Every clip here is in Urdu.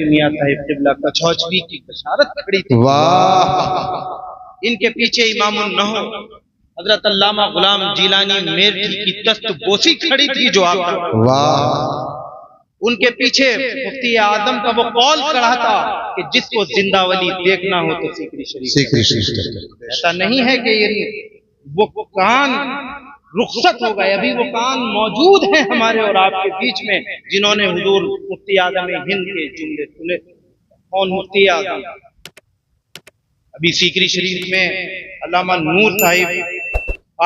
میاں صاحب قبلہ کچھوچوی کی بشارت کھڑی تھی. واہ ان کے پیچھے امام النحو حضرت علامہ غلام جیلانی میرٹھی کی دست بوسی کھڑی تھی جو آپ واہ ان کے پیچھے مفتی اعظم کا وہ قول کھڑا تھا کہ جس کو زندہ ولی دیکھنا ہو تو سیکری شریف. ایسا نہیں ہے کہ یہ وہ کان رخصت ہو گئے، ابھی وہ کان موجود ہیں ہمارے اور آپ کے بیچ میں جنہوں نے حضور مفتی اعظم ہند کے جملے سنے. کون مفتی اعظم؟ ابھی سیکری شریف میں علامہ نور صاحب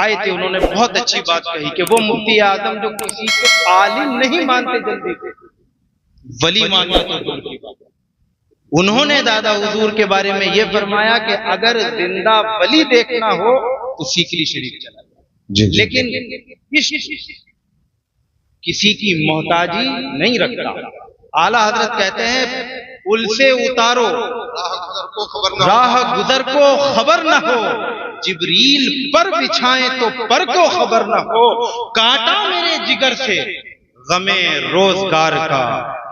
آئے تھے، انہوں نے بہت اچھی بات کہی کہ وہ مفتی اعظم جو کسی کو عالم نہیں مانتے جلدی سے، ولی مانتے تو دور کی بات. انہوں نے دادا حضور کے بارے میں یہ فرمایا کہ اگر زندہ ولی دیکھنا ہو تو سیکری شریف چلا جائے. لیکن کسی کی محتاجی نہیں رکھتا. اعلیٰ حضرت کہتے ہیں پل سے اتارو راہ گزر کو خبر نہ ہو، جبریل پر بچھائیں تو پر کو خبر نہ ہو، کانٹا میرے جگر سے غم روزگار کا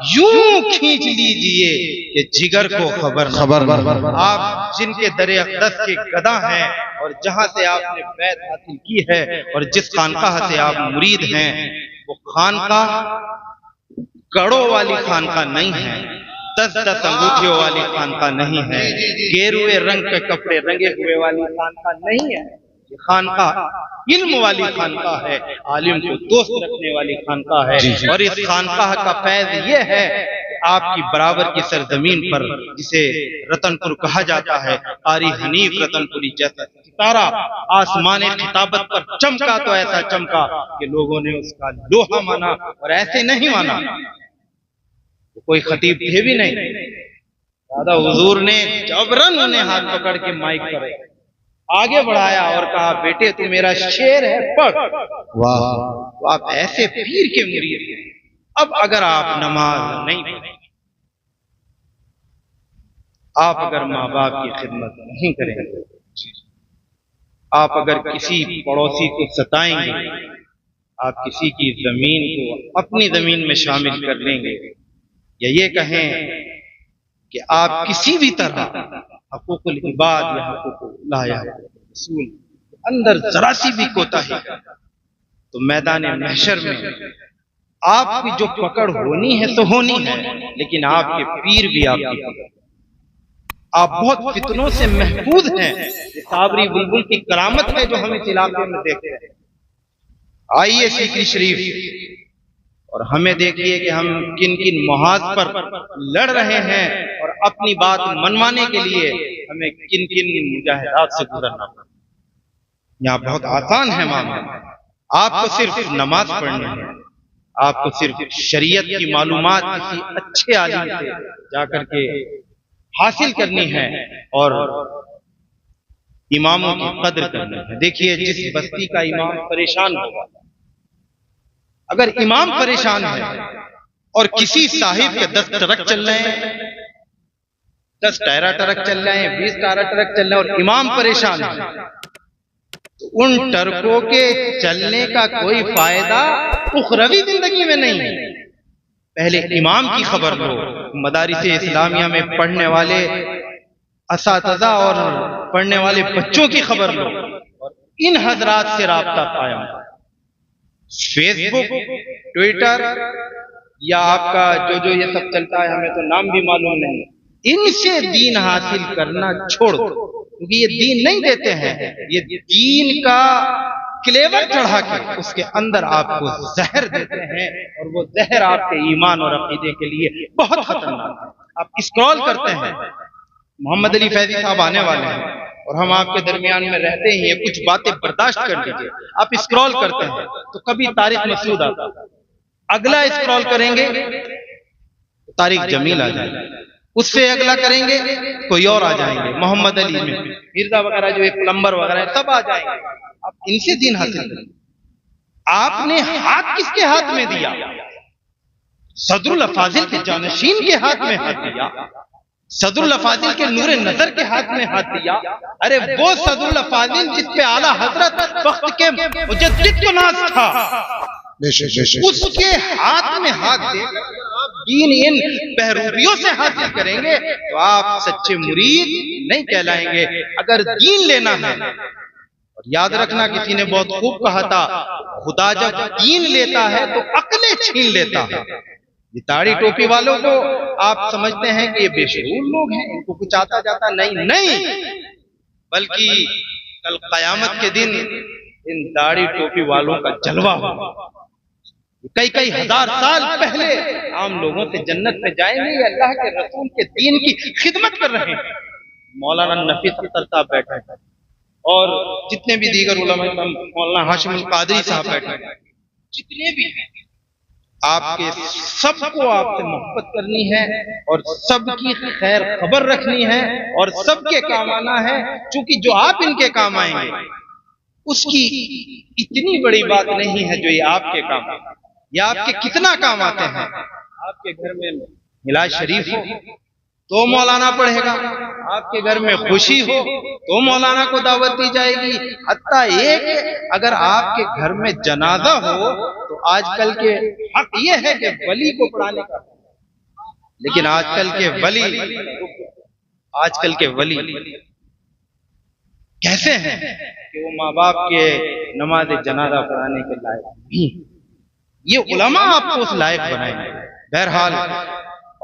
یوں کھینچ لیجئے کہ جگر کو خبر نہ. آپ جن کے در اقدس کے گدا ہیں اور جہاں سے آپ نے بیعت حاصل کی ہے اور جس خانقاہ سے آپ مرید ہیں، وہ خانقاہ کڑوں والی خانقاہ نہیں ہے، 10 انگوٹھیوں والی خانقاہ نہیں ہے، گیروئے رنگ کے کپڑے رنگے ہوئے والی خانقاہ نہیں ہے. یہ خانقاہ علم والی خانقاہ ہے، عالم کو دوست رکھنے والی خانقاہ ہے. اور اس خانقاہ کا فیض یہ ہے کہ آپ کی برابر کی سرزمین پر جسے رتن پور کہا جاتا ہے، قاری حنیف رتن پوری جیسا ستارہ آسمان خطابت پر چمکا تو ایسا چمکا کہ لوگوں نے اس کا لوہا مانا اور ایسے نہیں مانا. کوئی خطیب تھے بھی نہیں. دادا حضور نے جبرن انہیں ہاتھ پکڑ کے مائک پر آگے بڑھایا اور کہا بیٹے تو میرا شعر ہے پڑھ. واہ آپ ایسے پیر کے مرید ہیں. اب اگر آپ نماز نہیں پڑھیں، آپ اگر ماں باپ کی خدمت نہیں کریں گے، آپ اگر کسی پڑوسی کو ستائیں گے، آپ کسی کی زمین کو اپنی زمین میں شامل کر لیں گے، یا یہ کہیں کہ آپ کسی بھی طرح حقوق العباد یا حقوق اللہ یا رسول اندر ذرا سی بھی کوتاہی تو میدان محشر میں آپ کی جو پکڑ ہونی ہے تو ہونی ہے، لیکن آپ کے پیر بھی آپ کی پکڑ. آپ بہت فتنوں سے محفوظ ہیں. یہ صابری بلبل کی کرامت ہے جو ہم اس علاقے میں دیکھتے ہیں. آئیے سیکری شریف اور ہمیں دیکھیے کہ ہم کن کن محاذ پر لڑ رہے ہیں اور اپنی بات منوانے کے لیے ہمیں کن کن مجاہدات سے گزرنا پڑتا. یہاں بہت آسان ہے معاملہ. آپ کو صرف نماز پڑھنی ہے، آپ کو صرف شریعت کی معلومات کسی اچھے عالم سے جا کر کے حاصل کرنی ہے اور اماموں کی قدر کرنی ہے. دیکھیے جس بستی کا امام پریشان ہوگا، اگر امام پریشان ہے اور کسی صاحب کے 10 ٹرک چل رہے ہیں، 10 ٹائرہ ٹرک چل رہے ہیں، 20 ٹائرہ ٹرک چل رہے ہیں اور امام پریشان ہے، تو ان ٹرکوں کے چلنے کا کوئی فائدہ اخروی زندگی میں نہیں ہے. پہلے امام کی خبر لو. مدارس اسلامیہ میں پڑھنے والے اساتذہ اور پڑھنے والے بچوں کی خبر لو اور ان حضرات سے رابطہ قائم. فیس بک، ٹویٹر یا آپ کا جو یہ سب چلتا ہے، ہمیں تو نام بھی معلوم نہیں، ان سے دین حاصل کرنا چھوڑ دو، کیونکہ یہ دین نہیں دیتے ہیں. یہ دین کا کلیور چڑھا کے اس کے اندر آپ کو زہر دیتے ہیں اور وہ زہر آپ کے ایمان اور عقیدے کے لیے بہت خطرناک ہے. آپ اسکرول کرتے ہیں، محمد علی فیضی صاحب آنے والے ہیں اور ہم آپ کے درمیان میں رہتے ہی ہیں، کچھ باتیں برداشت کر لیجیے. آپ اسکرول کرتے ہیں تو کبھی طارق مسعود آتا ہے، اگلا اسکرول کریں گے تو طارق جمیل آ جائے گا، اس سے اگلا کریں گے کوئی اور آ جائیں گے، محمد علی میں مرزا وغیرہ جو ایک پلمبر وغیرہ سب آ جائیں گے. آپ ان سے دین حاصل کریں. آپ نے ہاتھ کس کے ہاتھ میں دیا؟ صدر الافاضل کے جانشین کے ہاتھ میں ہاتھ دیا، صدر الافاضل کے نور نظر کے ہاتھ میں ہاتھ دیا. ارے وہ صدر الافاضل جس پہ اعلیٰ حضرت وقت کے مجدد کو ناز تھا، اس کے ہاتھ میں ہاتھ دے کر آپ دین ان بہروپیوں سے حاصل کریں گے تو آپ سچے مرید نہیں کہلائیں گے۔ اگر دین لینا ہے، اور یاد رکھنا کسی نے بہت خوب کہا تھا، خدا جب دین لیتا ہے تو عقلیں چھین لیتا ہے۔ یہ داڑھی ٹوپی والوں کو آپ سمجھتے ہیں کہ یہ بے شعور لوگ ہیں، ان کو کچھ آتا جاتا نہیں، بلکہ کل قیامت کے دن ان داڑھی ٹوپی والوں کا جلوہ ہوگا۔ کئی ہزار سال پہلے عام لوگوں سے جنت میں جائیں گے، یہ اللہ کے رسول کے دین کی خدمت کر رہے ہیں۔ مولانا نفیس اختر صاحب بیٹھے ہیں اور جتنے بھی دیگر علماء، مولانا ہاشم القادری صاحب بیٹھے ہیں، جتنے بھی ہیں، آپ کے سب کو آپ سے محبت کرنی ہے اور سب کی خیر خبر رکھنی ہے اور سب کے کام آنا ہے، چونکہ جو آپ ان کے کام آئیں گے اس کی اتنی بڑی بات نہیں ہے جو یہ آپ کے کام آئیں گے۔ یہ آپ کے کتنا کام آتے ہیں؟ آپ کے گھر میں میلاد شریف ہو تو مولانا پڑھے گا، آپ کے گھر میں خوشی ہو تو مولانا کو دعوت دی جائے گی، حتیٰ ایک اگر آپ کے گھر میں جنازہ ہو تو آج کل کے حق یہ ہے کہ ولی کو پڑھانے کا، لیکن آج کل کے ولی کیسے ہیں کہ وہ ماں باپ کے نماز جنازہ پڑھانے کے لائق نہیں۔ یہ علماء آپ کو اس لائق بنائیں گے۔ بہرحال،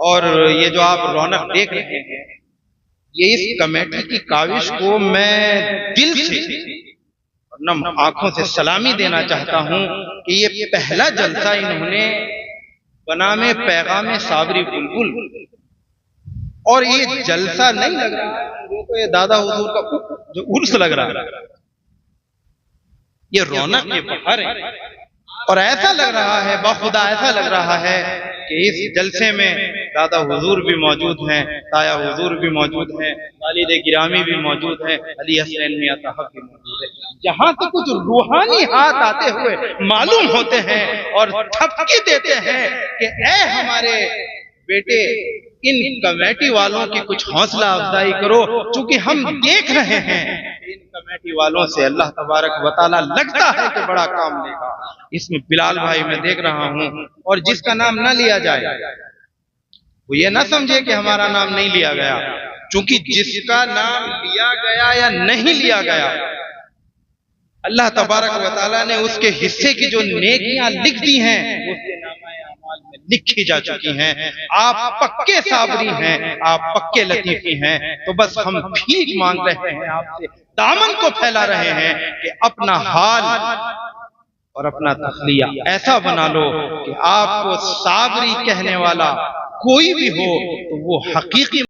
اور یہ جو آپ رونق دیکھ رہے ہیں، یہ اس کمیٹی کی کاوش کو میں دل سے اور نم آنکھوں سے سلامی دینا چاہتا ہوں کہ یہ پہلا جلسہ انہوں نے بنام پیغام صابری بلبل، اور یہ جلسہ نہیں لگ رہا ہے تو یہ دادا حضور کا جو عرس لگ رہا ہے، یہ رونق یہ بہار ہے، اور ایسا لگ رہا ہے، بخدا ایسا لگ رہا ہے کہ اس جلسے میں دادا حضور بھی موجود ہیں، تایا حضور بھی موجود ہیں، والد گرامی بھی موجود ہیں، علی حسین میاں صاحب بھی موجود ہیں۔ جہاں سے کچھ روحانی ہاتھ آتے ہوئے معلوم ہوتے ہیں اور تھپکی دیتے ہیں کہ اے ہمارے بیٹے، ان کمیٹی والوں کی کچھ حوصلہ افزائی کرو، چونکہ ہم دیکھ رہے ہیں ان کمیٹی والوں سے اللہ تبارک و تعالیٰ لگتا ہے کہ بڑا کام لے گا۔ اس میں بلال بھائی میں دیکھ رہا ہوں، اور جس کا نام نہ لیا جائے وہ یہ نہ سمجھے کہ ہمارا نام نہیں لیا گیا، چونکہ جس کا نام لیا گیا یا نہیں لیا گیا، اللہ تبارک و تعالیٰ نے اس کے حصے کی جو نیکیاں لکھ دی ہیں اس کے نامہ اعمال میں لکھی جا چکی ہیں۔ آپ پکے صابری ہیں، آپ پکے لطیفی ہیں، تو بس ہم بھیک مانگ رہے ہیں آپ سے، دامن کو پھیلا رہے ہیں کہ اپنا حال اور اپنا تخلیہ ایسا بنا لو کہ آپ کو صابری کہنے والا کوئی بھی ہو تو وہ حقیقی